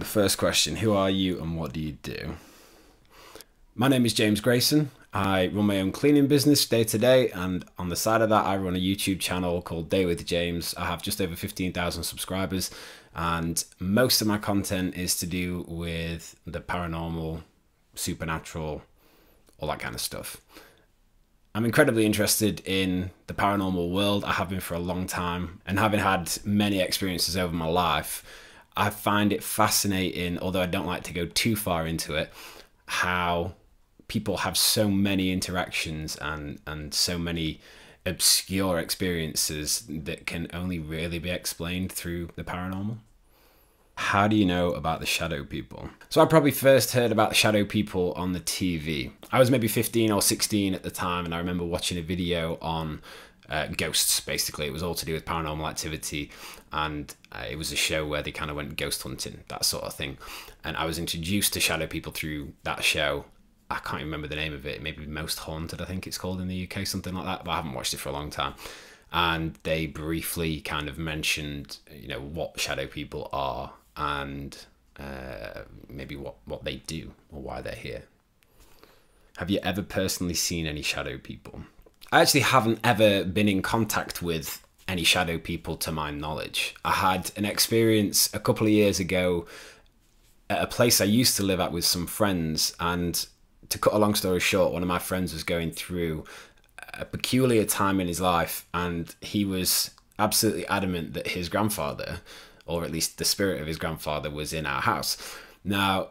The first question, who are you and what do you do? My name is James Grayson. I run my own cleaning business day to day, and on the side of that I run a YouTube channel called Day with James. I have just over 15,000 subscribers, and most of my content is to do with the paranormal, supernatural, all that kind of stuff. I'm incredibly interested in the paranormal world. I have been for a long time, and having had many experiences over my life, I find it fascinating, although I don't like to go too far into it, how people have so many interactions and so many obscure experiences that can only really be explained through the paranormal. How do you know about the shadow people? So I probably first heard about the shadow people on the TV. I was maybe 15 or 16 at the time, and I remember watching a video on ghosts. Basically, it was all to do with paranormal activity, and it was a show where they kind of went ghost hunting, that sort of thing. And I was introduced to shadow people through that show. I can't remember the name of it. Maybe Most Haunted, I think it's called in the UK, something like that. But I haven't watched it for a long time. And they briefly kind of mentioned, what shadow people are and maybe what they do or why they're here. Have you ever personally seen any shadow people? I actually haven't ever been in contact with any shadow people to my knowledge. I had an experience a couple of years ago at a place I used to live at with some friends, and to cut a long story short, one of my friends was going through a peculiar time in his life, and he was absolutely adamant that his grandfather, or at least the spirit of his grandfather, was in our house. Now,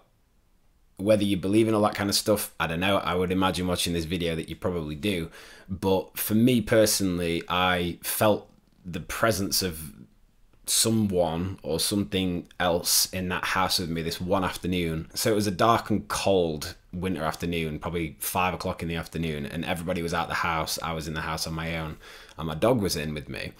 whether you believe in all that kind of stuff, I don't know. I would imagine watching this video that you probably do. But for me personally, I felt the presence of someone or something else in that house with me this one afternoon. So it was a dark and cold winter afternoon, probably 5 o'clock in the afternoon, and everybody was out the house. I was in the house on my own, and my dog was in with me.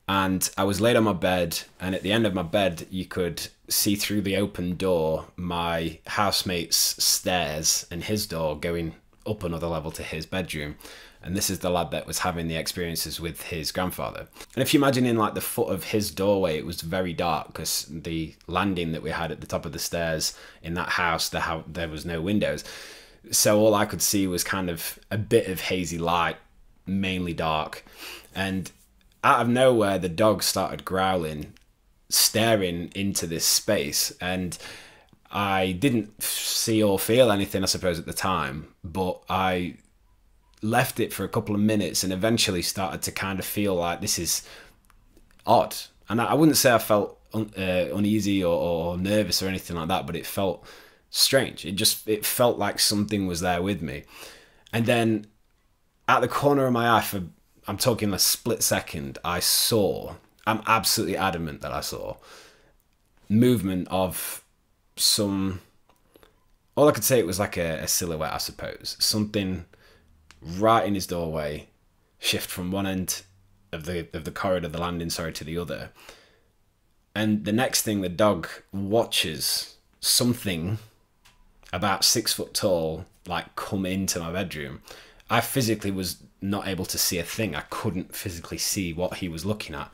And I was laid on my bed, and at the end of my bed, you could see through the open door my housemate's stairs and his door going up another level to his bedroom. And this is the lad that was having the experiences with his grandfather. And if you imagine in like the foot of his doorway, it was very dark because the landing that we had at the top of the stairs in that house, there was no windows. So all I could see was kind of a bit of hazy light, mainly dark. And out of nowhere, the dog started growling, staring into this space. And I didn't see or feel anything, I suppose, at the time, but I left it for a couple of minutes and eventually started to kind of feel like this is odd. And I wouldn't say I felt uneasy or nervous or anything like that, but it felt strange. It felt like something was there with me. And then at the corner of my eye, I'm talking a split second, I'm absolutely adamant that I saw movement of some, all I could say, it was like a silhouette, I suppose. Something right in his doorway, shift from one end of the corridor, the landing, to the other. And the next thing, the dog watches something about 6 foot tall, like, come into my bedroom. I physically was not able to see a thing. I couldn't physically see what he was looking at.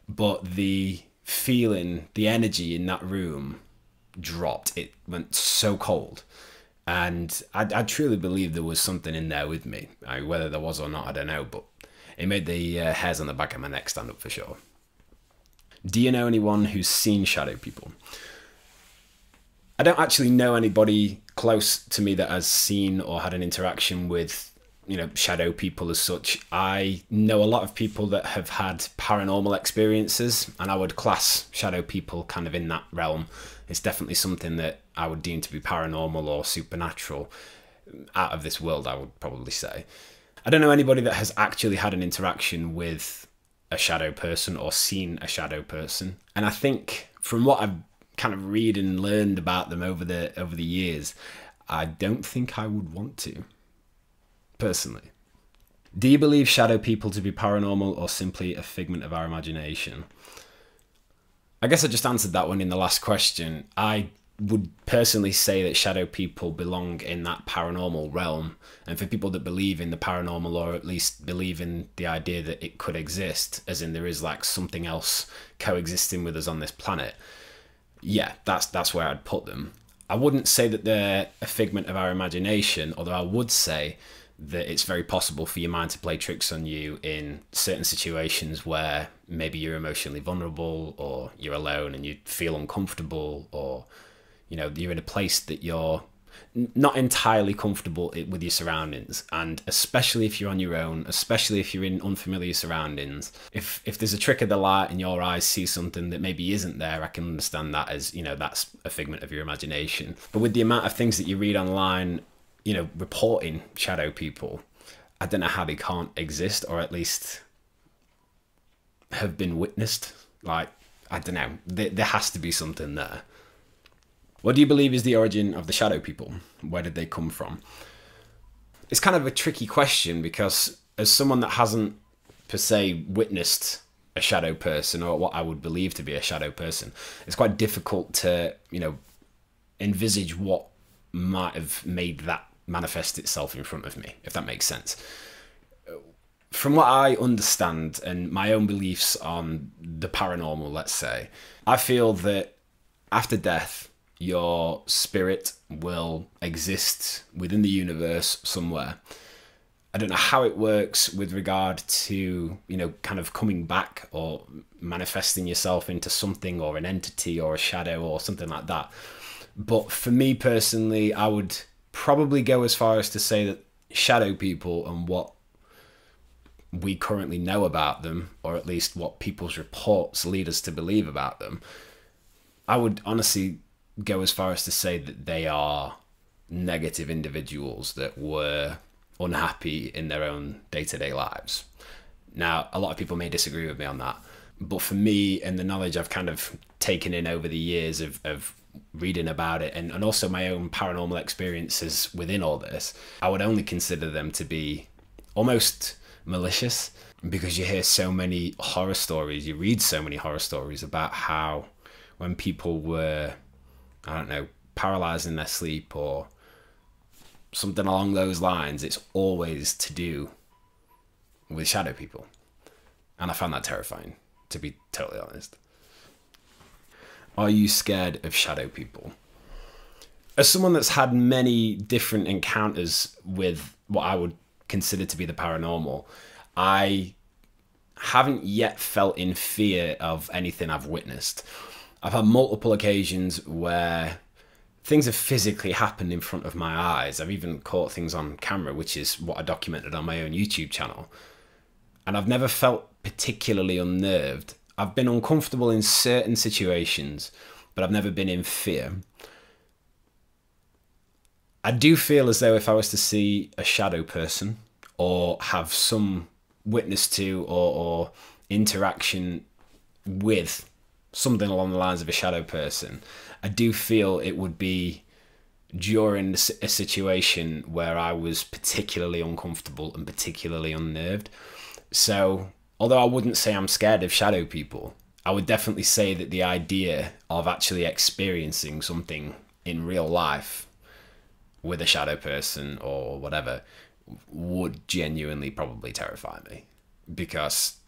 But the feeling, the energy in that room dropped. It went so cold. And I truly believe there was something in there with me. Whether there was or not, I don't know. But it made the hairs on the back of my neck stand up for sure. Do you know anyone who's seen shadow people? I don't actually know anybody close to me that has seen or had an interaction with shadow people as such. I know a lot of people that have had paranormal experiences, and I would class shadow people kind of in that realm. It's definitely something that I would deem to be paranormal or supernatural, out of this world, I would probably say. I don't know anybody that has actually had an interaction with a shadow person or seen a shadow person. And I think from what I've kind of read and learned about them over the years, I don't think I would want to. Personally. Do you believe shadow people to be paranormal or simply a figment of our imagination? I guess I just answered that one in the last question. I would personally say that shadow people belong in that paranormal realm, and for people that believe in the paranormal, or at least believe in the idea that it could exist, as in there is like something else coexisting with us on this planet, Yeah, that's where I'd put them. I wouldn't say that they're a figment of our imagination, although I would say that it's very possible for your mind to play tricks on you in certain situations where maybe you're emotionally vulnerable, or you're alone and you feel uncomfortable, or you're in a place that you're not entirely comfortable with your surroundings. And especially if you're on your own, especially if you're in unfamiliar surroundings, if there's a trick of the light and your eyes see something that maybe isn't there, I can understand that as, that's a figment of your imagination. But with the amount of things that you read online, reporting shadow people, I don't know how they can't exist, or at least have been witnessed. Like, I don't know, there has to be something there. What do you believe is the origin of the shadow people? Where did they come from? It's kind of a tricky question, because as someone that hasn't per se witnessed a shadow person, or what I would believe to be a shadow person, it's quite difficult to, envisage what might have made that manifest itself in front of me, if that makes sense. From what I understand and my own beliefs on the paranormal, let's say, I feel that after death, your spirit will exist within the universe somewhere. I don't know how it works with regard to, kind of coming back or manifesting yourself into something or an entity or a shadow or something like that. But for me personally, I would probably go as far as to say that shadow people, and what we currently know about them, or at least what people's reports lead us to believe about them, I would honestly go as far as to say that they are negative individuals that were unhappy in their own day-to-day lives. Now, a lot of people may disagree with me on that, but for me, and the knowledge I've kind of taken in over the years of reading about it, and also my own paranormal experiences within all this, I would only consider them to be almost malicious, because you hear so many horror stories, you read so many horror stories about how when people were, I don't know, paralyzed in their sleep or something along those lines, it's always to do with shadow people. And I found that terrifying, to be totally honest. Are you scared of shadow people? As someone that's had many different encounters with what I would consider to be the paranormal, I haven't yet felt in fear of anything I've witnessed. I've had multiple occasions where things have physically happened in front of my eyes. I've even caught things on camera, which is what I documented on my own YouTube channel. And I've never felt particularly unnerved. I've been uncomfortable in certain situations, but I've never been in fear. I do feel as though if I was to see a shadow person, or have some witness to or interaction with something along the lines of a shadow person, I do feel it would be during a situation where I was particularly uncomfortable and particularly unnerved. So although I wouldn't say I'm scared of shadow people, I would definitely say that the idea of actually experiencing something in real life with a shadow person or whatever would genuinely probably terrify me, because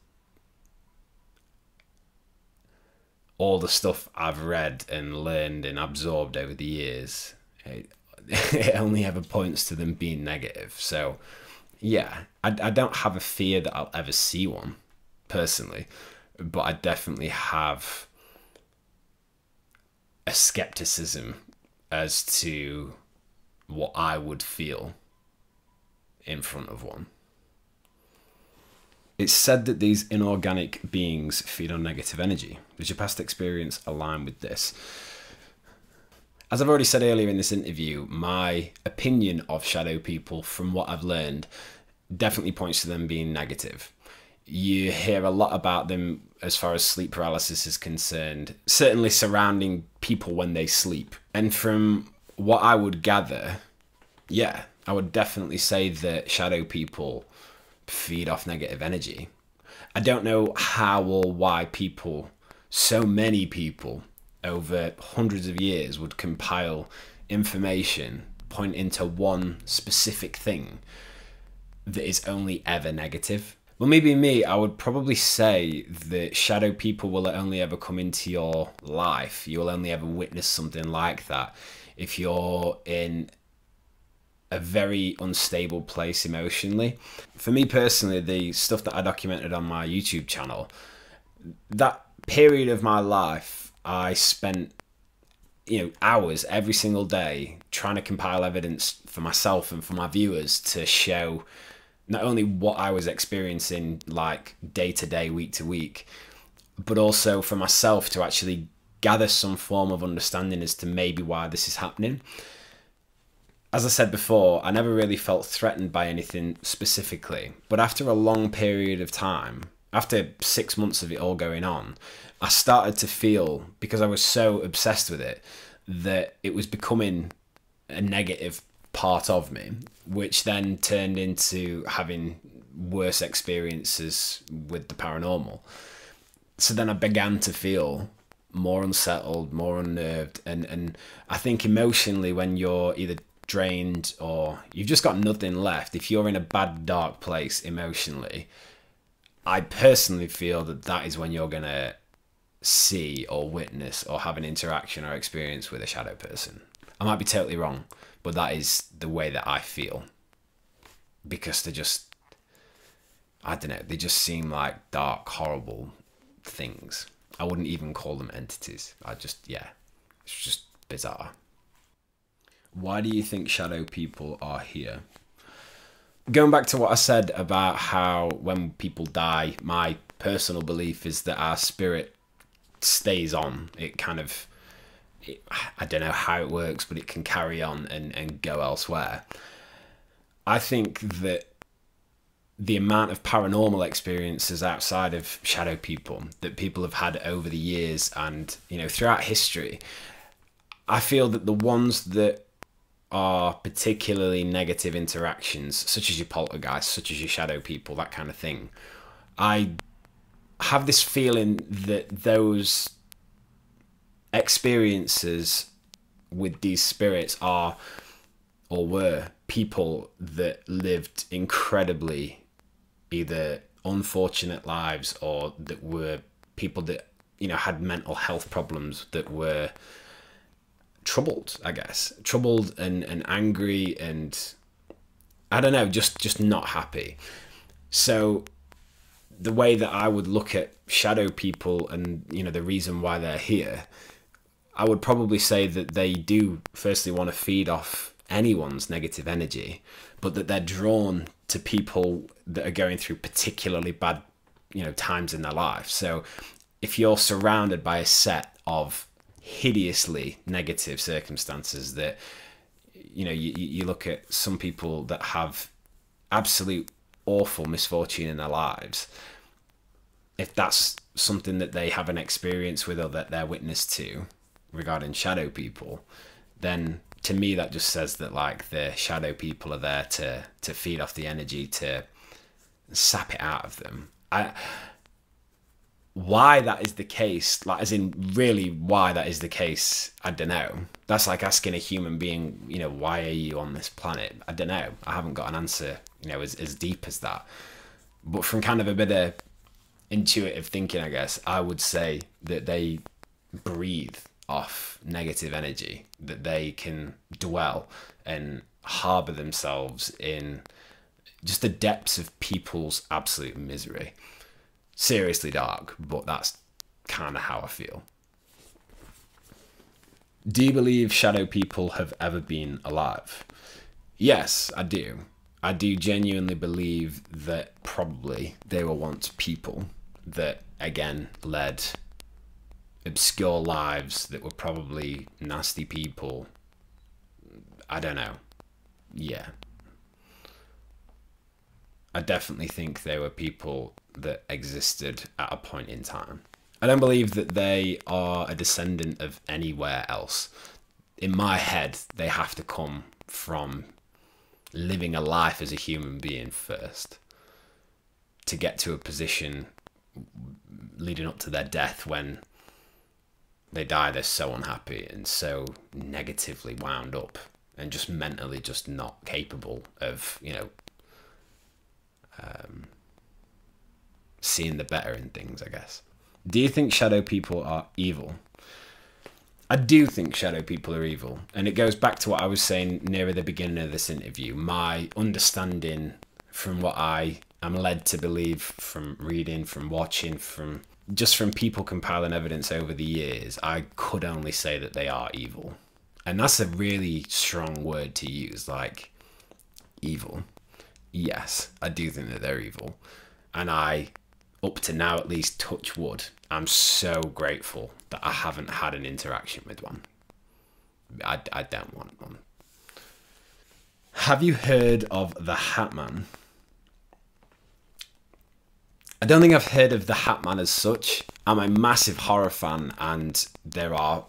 all the stuff I've read and learned and absorbed over the years, it only ever points to them being negative. So yeah, I don't have a fear that I'll ever see one personally, but I definitely have a skepticism as to what I would feel in front of one. It's said that these inorganic beings feed on negative energy. Does your past experience align with this? As I've already said earlier in this interview, my opinion of shadow people, from what I've learned, definitely points to them being negative. You hear a lot about them as far as sleep paralysis is concerned, certainly surrounding people when they sleep. And from what I would gather, yeah, I would definitely say that shadow people feed off negative energy. I don't know how or why people, so many people over hundreds of years, would compile information pointing to one specific thing that is only ever negative. Well, maybe me, I would probably say that shadow people will only ever come into your life. You'll only ever witness something like that if you're in a very unstable place emotionally. For me personally, the stuff that I documented on my YouTube channel, that period of my life, I spent hours every single day trying to compile evidence for myself and for my viewers to show not only what I was experiencing like day to day, week to week, but also for myself to actually gather some form of understanding as to maybe why this is happening. As I said before, I never really felt threatened by anything specifically, but after a long period of time, after 6 months of it all going on, I started to feel, because I was so obsessed with it, that it was becoming a negative part of me, which then turned into having worse experiences with the paranormal. So then I began to feel more unsettled, more unnerved, and I think emotionally, when you're either drained or you've just got nothing left, if you're in a bad, dark place emotionally, I personally feel that that is when you're gonna see or witness or have an interaction or experience with a shadow person. I might be totally wrong, but that is the way that I feel, because they're just, I don't know, they just seem like dark, horrible things. I wouldn't even call them entities. Yeah, it's just bizarre. Why do you think shadow people are here? Going back to what I said about how when people die, my personal belief is that our spirit stays on. I don't know how it works, but it can carry on and go elsewhere. I think that the amount of paranormal experiences outside of shadow people that people have had over the years and, throughout history, I feel that the ones that are particularly negative interactions, such as your poltergeists, such as your shadow people, that kind of thing, I have this feeling that those experiences with these spirits are or were people that lived incredibly either unfortunate lives, or that were people that had mental health problems, that were troubled, I guess, troubled and angry, and I don't know, just not happy. So the way that I would look at shadow people and the reason why they're here, I would probably say that they do firstly want to feed off anyone's negative energy, but that they're drawn to people that are going through particularly bad times in their life. So if you're surrounded by a set of hideously negative circumstances, that you look at some people that have absolute awful misfortune in their lives, if that's something that they have an experience with or that they're witness to regarding shadow people, then to me that just says that like the shadow people are there to feed off the energy, to sap it out of them. Why that is the case, like as in really why that is the case, I don't know. That's like asking a human being, why are you on this planet? I don't know. I haven't got an answer, as deep as that. But from kind of a bit of intuitive thinking, I guess, I would say that they breathe off negative energy, that they can dwell and harbour themselves in just the depths of people's absolute misery. Seriously dark, but that's kind of how I feel. Do you believe shadow people have ever been alive? Yes, I do. I do genuinely believe that probably they were once people that, again, led obscure lives, that were probably nasty people. I don't know. Yeah. I definitely think they were people that existed at a point in time. I don't believe that they are a descendant of anywhere else. In my head, they have to come from living a life as a human being first, to get to a position leading up to their death when they die, they're so unhappy and so negatively wound up and just mentally just not capable of, seeing the better in things, I guess. Do you think shadow people are evil? I do think shadow people are evil. And it goes back to what I was saying nearer the beginning of this interview. My understanding from what I am led to believe from reading, from watching, from people compiling evidence over the years, I could only say that they are evil. And that's a really strong word to use, like evil. Yes, I do think that they're evil. And I, up to now at least, touch wood, I'm so grateful that I haven't had an interaction with one. I don't want one. Have you heard of the Hat Man? I don't think I've heard of the Hat Man as such. I'm a massive horror fan, and there are,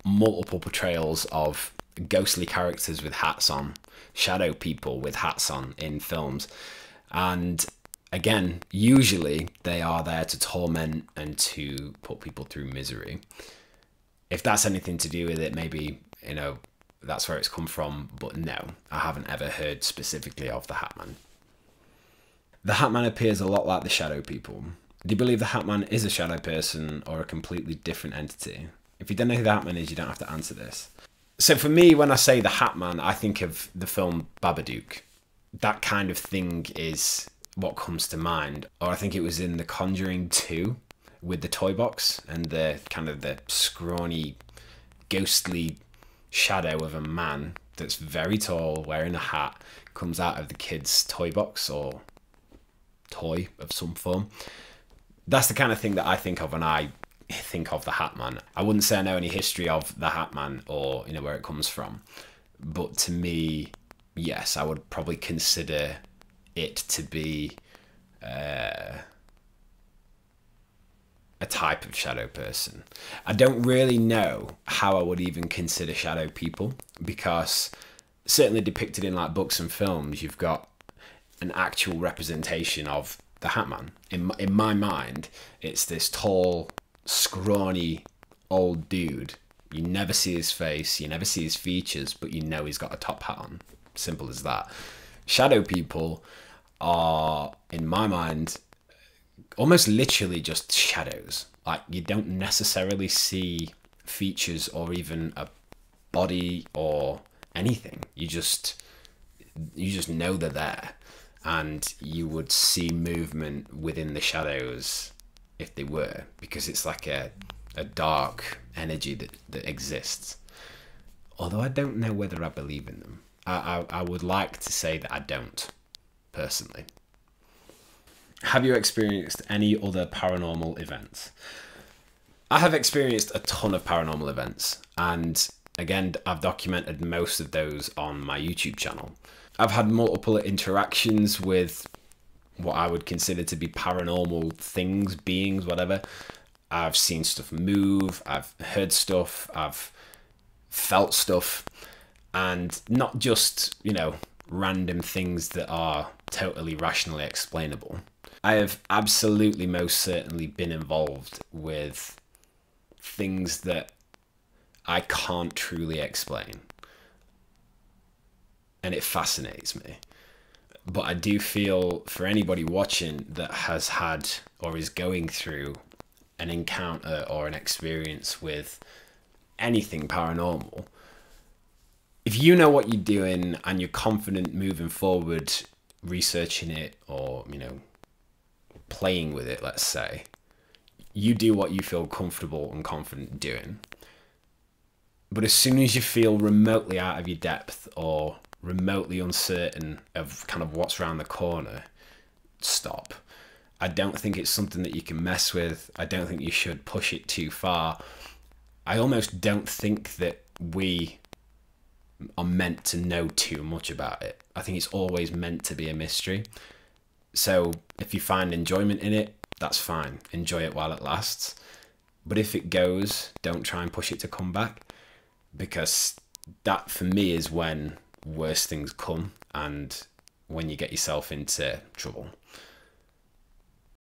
multiple portrayals of ghostly characters with hats on, shadow people with hats on in films. And again, usually they are there to torment and to put people through misery. If that's anything to do with it, maybe, that's where it's come from. But no, I haven't ever heard specifically of the Hat Man. The Hat Man appears a lot like the shadow people. Do you believe the Hat Man is a shadow person or a completely different entity? If you don't know who the Hat Man is, you don't have to answer this. So for me, when I say the Hat Man, I think of the film Babadook. That kind of thing is what comes to mind. Or I think it was in The Conjuring 2 with the toy box and the kind of the scrawny, ghostly shadow of a man that's very tall, wearing a hat, comes out of the kid's toy box or toy of some form. That's the kind of thing that I think of when I think of the Hat Man. I wouldn't say I know any history of the Hat Man or where it comes from, but to me, yes, I would probably consider it to be a type of shadow person. I don't really know how I would even consider shadow people, because certainly depicted in like books and films, you've got an actual representation of the Hat Man. In my mind, it's this tall, scrawny old dude. You never see his face, you never see his features, but you know he's got a top hat on. Simple as that. Shadow people are, in my mind, almost literally just shadows. Like, you don't necessarily see features or even a body or anything. You just know they're there. And you would see movement within the shadows if they were, because it's like a dark energy that exists. Although I don't know whether I believe in them. I would like to say that I don't, personally. Have you experienced any other paranormal events? I have experienced a ton of paranormal events, and again, I've documented most of those on my YouTube channel. I've had multiple interactions with what I would consider to be paranormal things, beings, whatever. I've seen stuff move, I've heard stuff, I've felt stuff, and not just, random things that are totally rationally explainable. I have absolutely most certainly been involved with things that I can't truly explain. And it fascinates me. But I do feel for anybody watching that has had or is going through an encounter or an experience with anything paranormal, if you know what you're doing and you're confident moving forward, researching it or, playing with it, let's say, you do what you feel comfortable and confident doing. But as soon as you feel remotely out of your depth or remotely uncertain of kind of what's around the corner, stop. I don't think it's something that you can mess with. I don't think you should push it too far. I almost don't think that we are meant to know too much about it. I think it's always meant to be a mystery. So if you find enjoyment in it, that's fine. Enjoy it while it lasts. But if it goes, don't try and push it to come back, because that for me is when worse things come and when you get yourself into trouble.